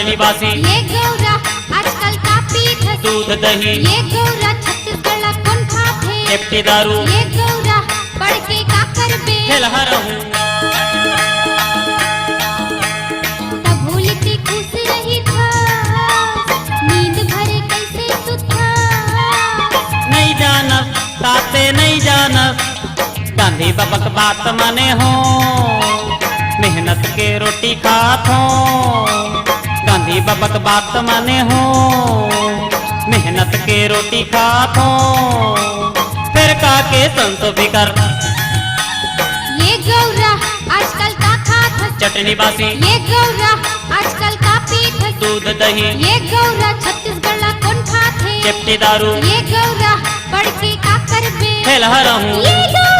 चटनी बासी, ये गौरा आजकल का पीठ, दूध दही, ये गौरा छत्तीसगढ़ कौन खाथे, एप्टी दारू, ये गौरा पढ़ के का करबे, हेलहा रहूं तब भूलती खुश रही था, नींद भरे कैसे सुता, नहीं जानब ताते नहीं जानब, गांधी बाबा बात माने हो, मेहनत के रोटी खात हो, गांधी बाबा बात माने हो, मेहनत के रोटी खात हो, फिर का के संतो फिकर, ये गौरा आजकल का खात, चटनी बासी, ये गौरा आजकल का पीठ, दूध दही, ये गौरा छत्तीसगढ़ कौन खाथे, एप्टी दारू, ये गौरा पढ़ के का करबे, हेलहा रहूं ये गौरा